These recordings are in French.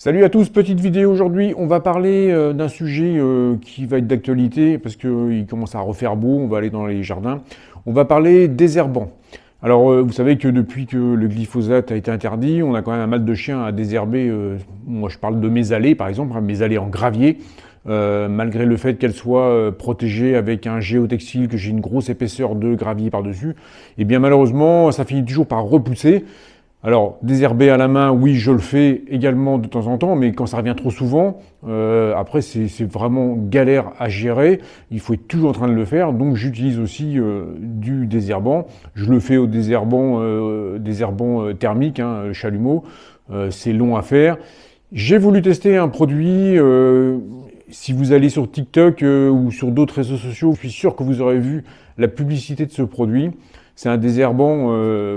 Salut à tous, petite vidéo aujourd'hui. On va parler d'un sujet qui va être d'actualité parce qu'il commence à refaire beau, on va aller dans les jardins. On va parler désherbant. Alors vous savez que depuis que le glyphosate a été interdit, on a quand même un mal de chien à désherber. Moi je parle de mes allées par exemple, mes allées en gravier. Malgré le fait qu'elles soient protégées avec un géotextile, que j'ai une grosse épaisseur de gravier par-dessus, et bien malheureusement ça finit toujours par repousser. Alors, désherber à la main, oui, je le fais également de temps en temps, mais quand ça revient trop souvent, après, c'est vraiment galère à gérer. Il faut être toujours en train de le faire, donc j'utilise aussi du désherbant. Je le fais au désherbant thermique, hein, chalumeau. C'est long à faire. J'ai voulu tester un produit. Si vous allez sur TikTok ou sur d'autres réseaux sociaux, je suis sûr que vous aurez vu la publicité de ce produit. C'est un désherbant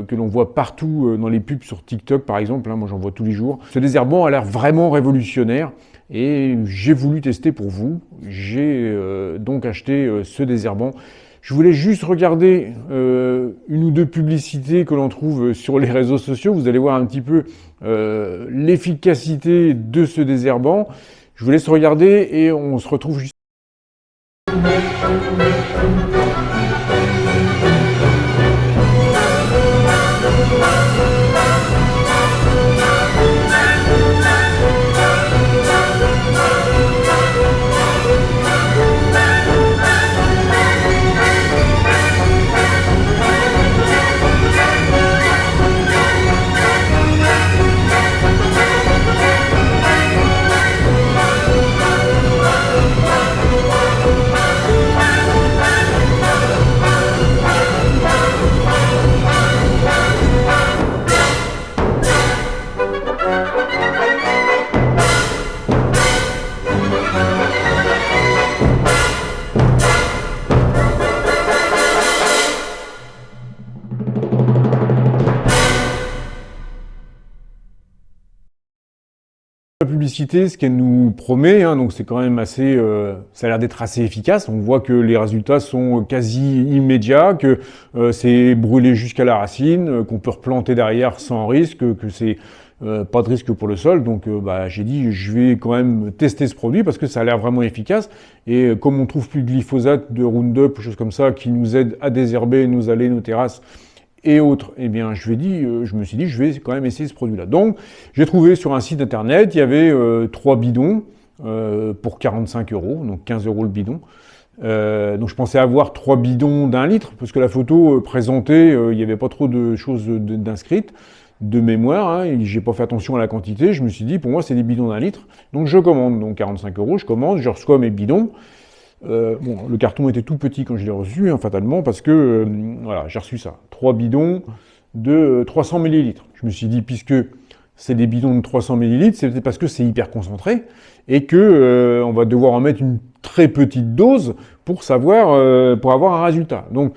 que l'on voit partout dans les pubs sur TikTok par exemple, hein, moi j'en vois tous les jours. Ce désherbant a l'air vraiment révolutionnaire et j'ai voulu tester pour vous. J'ai donc acheté ce désherbant. Je voulais juste regarder une ou deux publicités que l'on trouve sur les réseaux sociaux. Vous allez voir un petit peu l'efficacité de ce désherbant. Je vous laisse regarder et on se retrouve juste. La publicité, ce qu'elle nous promet, hein, donc c'est quand même assez, ça a l'air d'être assez efficace. On voit que les résultats sont quasi immédiats, que c'est brûlé jusqu'à la racine, qu'on peut replanter derrière sans risque, que c'est pas de risque pour le sol. Donc j'ai dit, je vais quand même tester ce produit parce que ça a l'air vraiment efficace. Et comme on trouve plus de glyphosate, de Roundup, choses comme ça, qui nous aident à désherber nos allées, nos terrasses, et autres, eh bien, je me suis dit, je vais quand même essayer ce produit-là. Donc, j'ai trouvé sur un site internet, il y avait 3 bidons pour 45 €, donc 15 € le bidon. Donc, je pensais avoir 3 bidons d'1 litre, parce que la photo présentée, il n'y avait pas trop de choses d'inscrites, de mémoire, hein, et j'ai pas fait attention à la quantité. Je me suis dit, pour moi, c'est des bidons d'1 litre. Donc, je commande, donc 45 €, je commande, je reçois mes bidons. Le carton était tout petit quand je l'ai reçu, hein, fatalement, parce que voilà, j'ai reçu ça. 3 bidons de 300 ml. Je me suis dit, puisque c'est des bidons de 300 ml, c'est peut-être parce que c'est hyper concentré et que on va devoir en mettre une très petite dose pour savoir, pour avoir un résultat. Donc,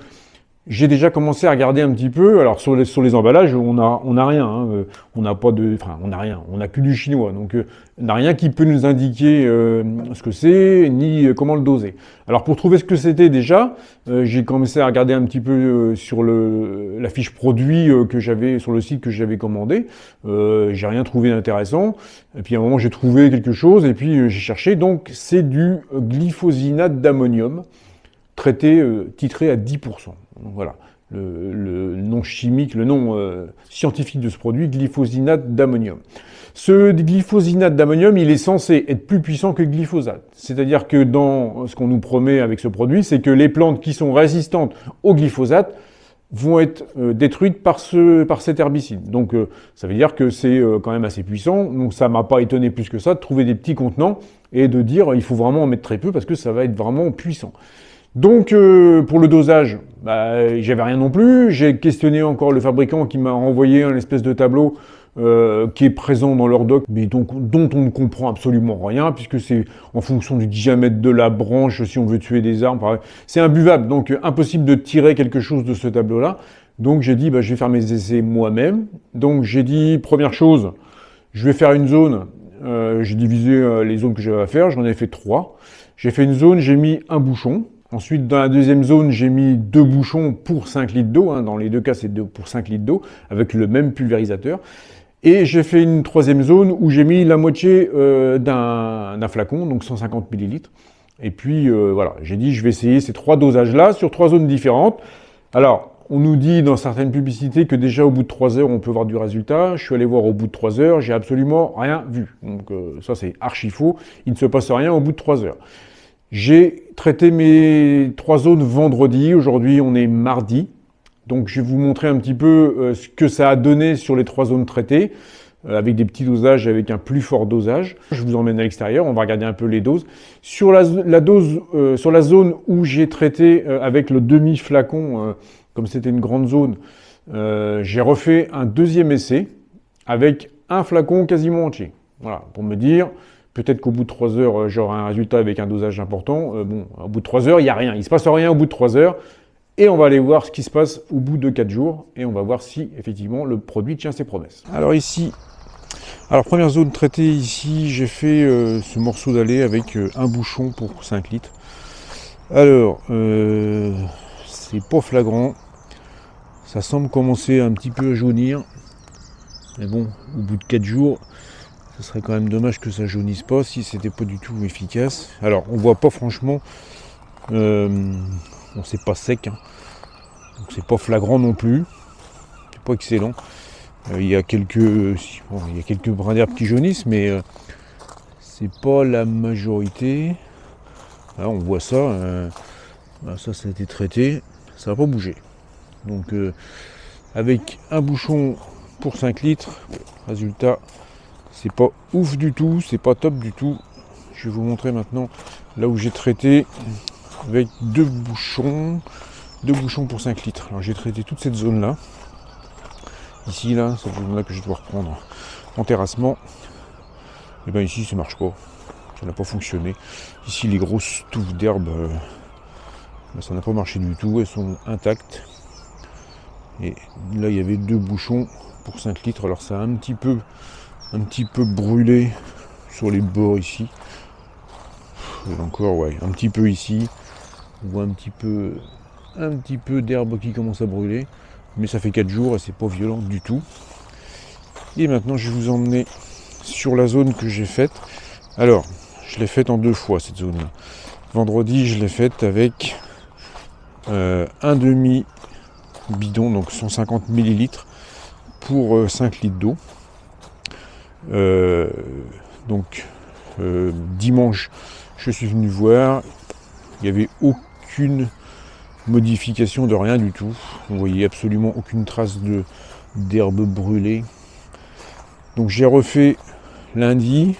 j'ai déjà commencé à regarder un petit peu. Alors sur les emballages, on a rien. Hein, on n'a pas de, enfin on n'a rien. On n'a que du chinois. Donc on n'a rien qui peut nous indiquer ce que c'est ni comment le doser. Alors pour trouver ce que c'était déjà, j'ai commencé à regarder un petit peu sur la fiche produit que j'avais sur le site que j'avais commandé. J'ai rien trouvé d'intéressant. Et puis à un moment j'ai trouvé quelque chose et puis j'ai cherché. Donc c'est du glyphosinate d'ammonium traité, titré à 10%. Donc voilà, le nom chimique, le nom scientifique de ce produit, glyphosinate d'ammonium. Ce glyphosinate d'ammonium, il est censé être plus puissant que le glyphosate. C'est-à-dire que dans ce qu'on nous promet avec ce produit, c'est que les plantes qui sont résistantes au glyphosate vont être détruites par cet herbicide. Donc ça veut dire que c'est quand même assez puissant. Donc ça m'a pas étonné plus que ça de trouver des petits contenants et de dire il faut vraiment en mettre très peu parce que ça va être vraiment puissant. Donc pour le dosage, j'avais rien non plus. J'ai questionné encore le fabricant qui m'a renvoyé un espèce de tableau qui est présent dans leur doc, mais dont on ne comprend absolument rien, puisque c'est en fonction du diamètre de la branche, si on veut tuer des arbres. C'est imbuvable, donc impossible de tirer quelque chose de ce tableau-là. Donc j'ai dit, je vais faire mes essais moi-même. Donc j'ai dit, première chose, je vais faire une zone. J'ai divisé les zones que j'avais à faire, j'en ai fait 3. J'ai fait une zone, j'ai mis un bouchon. Ensuite, dans la deuxième zone, j'ai mis 2 bouchons pour 5 litres d'eau. Hein. Dans les deux cas, c'est pour 5 litres d'eau, avec le même pulvérisateur. Et j'ai fait une troisième zone où j'ai mis la moitié d'un flacon, donc 150 millilitres. Et puis voilà, j'ai dit je vais essayer ces 3 dosages-là sur 3 zones différentes. Alors, on nous dit dans certaines publicités que déjà au bout de 3 heures, on peut voir du résultat. Je suis allé voir au bout de 3 heures, j'ai absolument rien vu. Donc ça, c'est archi faux. Il ne se passe rien au bout de 3 heures. J'ai traité mes 3 zones vendredi. Aujourd'hui, on est mardi. Donc, je vais vous montrer un petit peu ce que ça a donné sur les 3 zones traitées, avec des petits dosages, avec un plus fort dosage. Je vous emmène à l'extérieur, on va regarder un peu les doses. Sur la zone où j'ai traité avec le demi-flacon, comme c'était une grande zone, j'ai refait un deuxième essai avec un flacon quasiment entier. Voilà, pour me dire, peut-être qu'au bout de 3 heures, j'aurai un résultat avec un dosage important. Bon, au bout de 3 heures, il n'y a rien. Il ne se passe rien au bout de 3 heures. Et on va aller voir ce qui se passe au bout de 4 jours. Et on va voir si, effectivement, le produit tient ses promesses. Alors ici, première zone traitée ici, j'ai fait ce morceau d'allée avec un bouchon pour 5 litres. Alors, c'est pas flagrant. Ça semble commencer un petit peu à jaunir. Mais bon, au bout de 4 jours, ce serait quand même dommage que ça jaunisse pas si c'était pas du tout efficace. Alors, on voit pas franchement, bon, c'est pas sec, hein. Donc c'est pas flagrant non plus. C'est pas excellent. Il y a quelques brins d'herbe qui jaunissent, mais c'est pas la majorité. Là, on voit ça. Ça a été traité. Ça va pas bouger. Donc avec un bouchon pour 5 litres, résultat, c'est pas ouf du tout, c'est pas top du tout. Je vais vous montrer maintenant là où j'ai traité avec deux bouchons pour 5 litres. Alors j'ai traité toute cette zone là. Ici là, cette zone là que je dois reprendre en terrassement. Et bien ici ça marche pas. Ça n'a pas fonctionné. Ici les grosses touffes d'herbe, ça n'a pas marché du tout, elles sont intactes. Et là il y avait deux bouchons pour 5 litres. Alors ça a un petit peu brûlé sur les bords ici. Et encore ouais, un petit peu ici. On voit un petit peu d'herbe qui commence à brûler. Mais ça fait 4 jours et c'est pas violent du tout. Et maintenant je vais vous emmener sur la zone que j'ai faite. Alors, je l'ai faite en 2 fois cette zone là. Vendredi je l'ai faite avec un demi bidon, donc 150 millilitres pour 5 litres d'eau. Dimanche je suis venu voir, il n'y avait aucune modification de rien du tout. Vous voyez absolument aucune trace d'herbe brûlée. Donc j'ai refait lundi,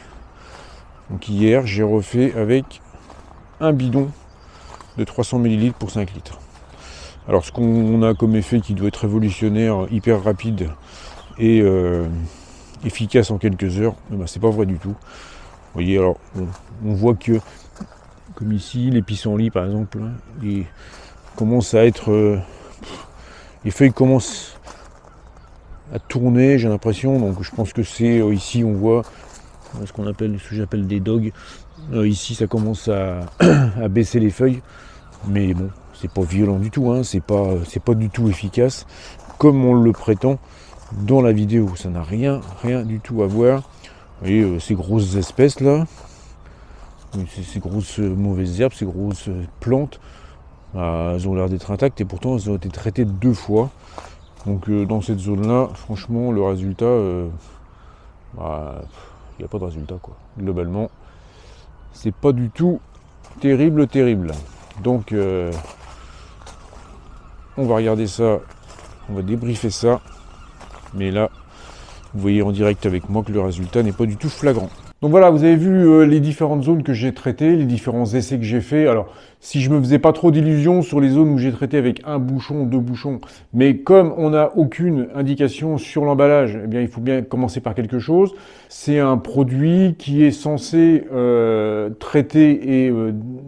donc hier, j'ai refait avec un bidon de 300 ml pour 5 litres. Alors ce qu'on a comme effet qui doit être révolutionnaire, hyper rapide et efficace en quelques heures, ben, c'est pas vrai du tout. Vous voyez, alors on voit que, comme ici, les pissenlits par exemple, ils commencent à être... les feuilles commencent à tourner, j'ai l'impression, donc je pense que c'est ici on voit ce que j'appelle des dogs. Ici ça commence à baisser les feuilles, mais bon, c'est pas violent du tout, hein, c'est pas du tout efficace comme on le prétend dans la vidéo. Ça n'a rien du tout à voir. Vous voyez ces grosses espèces là, ces grosses mauvaises herbes, ces grosses plantes, elles ont l'air d'être intactes et pourtant elles ont été traitées 2 fois. Donc dans cette zone là, franchement le résultat, il n'y a pas de résultat quoi. Globalement, c'est pas du tout terrible. Donc on va regarder ça, on va débriefer ça. Mais là, vous voyez en direct avec moi que le résultat n'est pas du tout flagrant. Donc voilà, vous avez vu les différentes zones que j'ai traitées, les différents essais que j'ai faits. Alors, si je me faisais pas trop d'illusions sur les zones où j'ai traité avec un bouchon, 2 bouchons, mais comme on n'a aucune indication sur l'emballage, eh bien, il faut bien commencer par quelque chose. C'est un produit qui est censé traiter et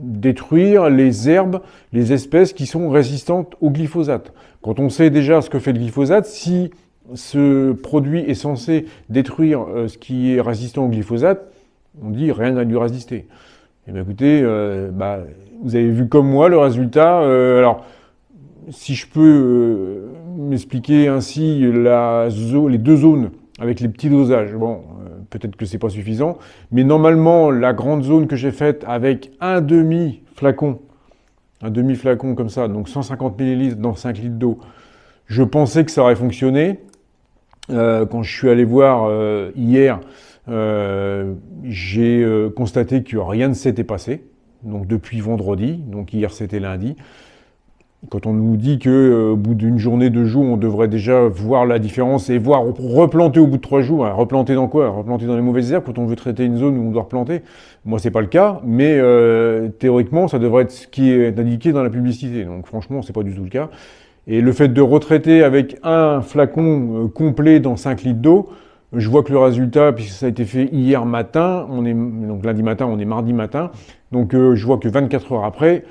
détruire les herbes, les espèces qui sont résistantes au glyphosate. Quand on sait déjà ce que fait le glyphosate, si ce produit est censé détruire ce qui est résistant au glyphosate, on dit rien n'a lui résister. Et bien écoutez, vous avez vu comme moi le résultat. Alors, si je peux m'expliquer ainsi, les 2 zones avec les petits dosages. Bon, peut-être que c'est pas suffisant, mais normalement, la grande zone que j'ai faite avec un demi-flacon comme ça, donc 150 ml dans 5 litres d'eau, je pensais que ça aurait fonctionné. Quand je suis allé voir hier, j'ai constaté que rien ne s'était passé, donc depuis vendredi, donc hier c'était lundi. Quand on nous dit que au bout d'une journée, 2 jours, on devrait déjà voir la différence et voir replanter au bout de 3 jours, hein, replanter dans quoi? Replanter dans les mauvaises herbes quand on veut traiter une zone où on doit replanter. Moi, c'est pas le cas, mais théoriquement, ça devrait être ce qui est indiqué dans la publicité. Donc franchement, c'est pas du tout le cas. Et le fait de retraiter avec un flacon complet dans 5 litres d'eau, je vois que le résultat, puisque ça a été fait hier matin, donc lundi matin, on est mardi matin, donc je vois que 24 heures après,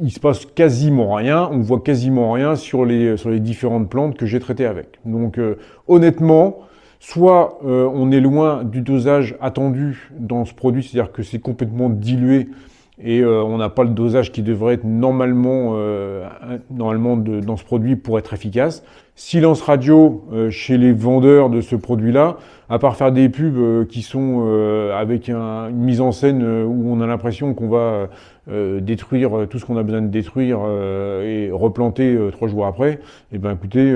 il se passe quasiment rien, on voit quasiment rien sur les différentes plantes que j'ai traitées avec. Donc honnêtement, soit on est loin du dosage attendu dans ce produit, c'est-à-dire que c'est complètement dilué et on n'a pas le dosage qui devrait être normalement dans ce produit pour être efficace. Silence radio chez les vendeurs de ce produit-là, à part faire des pubs qui sont avec une mise en scène où on a l'impression qu'on va détruire tout ce qu'on a besoin de détruire et replanter 3 jours après, eh ben écoutez,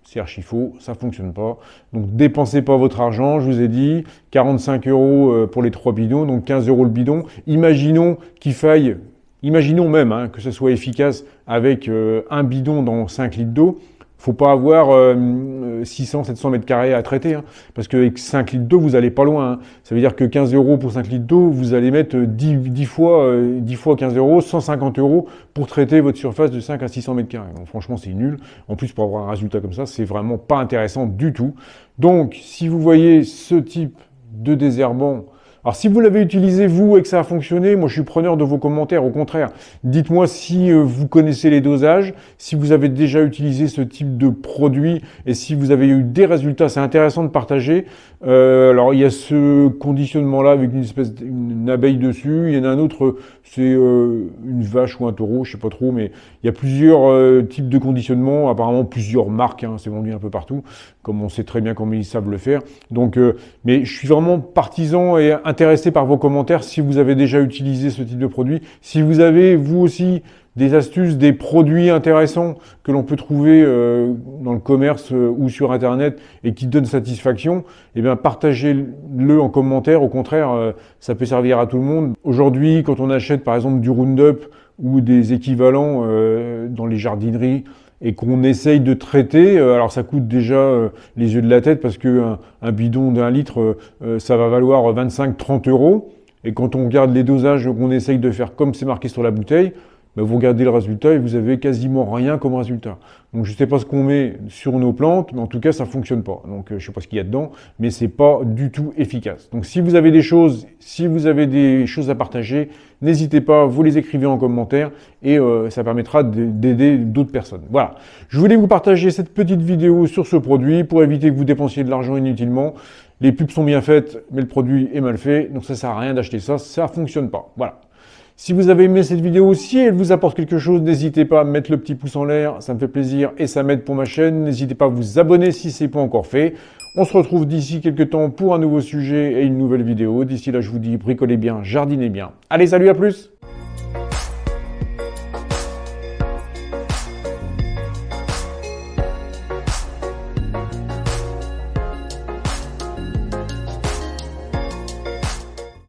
c'est archi faux, ça fonctionne pas. Donc dépensez pas votre argent, je vous ai dit, 45 € pour les 3 bidons, donc 15 € le bidon. Imaginons qu'il faille, imaginons même que ce soit efficace avec un bidon dans 5 litres d'eau. Faut pas avoir 600-700 mètres carrés à traiter, hein, parce qu'avec 5 litres d'eau, vous allez pas loin. Hein. Ça veut dire que 15 € pour 5 litres d'eau, vous allez mettre 10 fois 15 €, 150 € pour traiter votre surface de 5 à 600 mètres carrés. Donc franchement, c'est nul. En plus, pour avoir un résultat comme ça, c'est vraiment pas intéressant du tout. Donc, si vous voyez ce type de désherbant, alors si vous l'avez utilisé vous et que ça a fonctionné, moi je suis preneur de vos commentaires, au contraire. Dites-moi si vous connaissez les dosages, si vous avez déjà utilisé ce type de produit et si vous avez eu des résultats, c'est intéressant de partager. Alors il y a ce conditionnement-là avec une abeille dessus, il y en a un autre, c'est une vache ou un taureau, je sais pas trop, mais il y a plusieurs types de conditionnement, apparemment plusieurs marques, hein, c'est vendu un peu partout, comme on sait très bien comment ils savent le faire. Donc, mais je suis vraiment partisan et intéressé par vos commentaires si vous avez déjà utilisé ce type de produit, si vous avez vous aussi des astuces, des produits intéressants que l'on peut trouver dans le commerce ou sur Internet et qui donnent satisfaction, eh bien partagez-le en commentaire. Au contraire, ça peut servir à tout le monde. Aujourd'hui, quand on achète par exemple du Roundup ou des équivalents dans les jardineries et qu'on essaye de traiter, alors ça coûte déjà les yeux de la tête parce que un bidon d'1 litre, ça va valoir 25-30 €. Et quand on regarde les dosages qu'on essaye de faire comme c'est marqué sur la bouteille, ben vous regardez le résultat et vous avez quasiment rien comme résultat. Donc je ne sais pas ce qu'on met sur nos plantes, mais en tout cas ça fonctionne pas. Donc je ne sais pas ce qu'il y a dedans, mais c'est pas du tout efficace. Donc si vous avez des choses à partager, n'hésitez pas, vous les écrivez en commentaire et ça permettra d'aider d'autres personnes. Voilà. Je voulais vous partager cette petite vidéo sur ce produit pour éviter que vous dépensiez de l'argent inutilement. Les pubs sont bien faites, mais le produit est mal fait, donc ça sert à rien d'acheter ça, ça fonctionne pas. Voilà. Si vous avez aimé cette vidéo, si elle vous apporte quelque chose, n'hésitez pas à mettre le petit pouce en l'air, ça me fait plaisir et ça m'aide pour ma chaîne. N'hésitez pas à vous abonner si ce n'est pas encore fait. On se retrouve d'ici quelques temps pour un nouveau sujet et une nouvelle vidéo. D'ici là, je vous dis bricolez bien, jardinez bien. Allez, salut, à plus!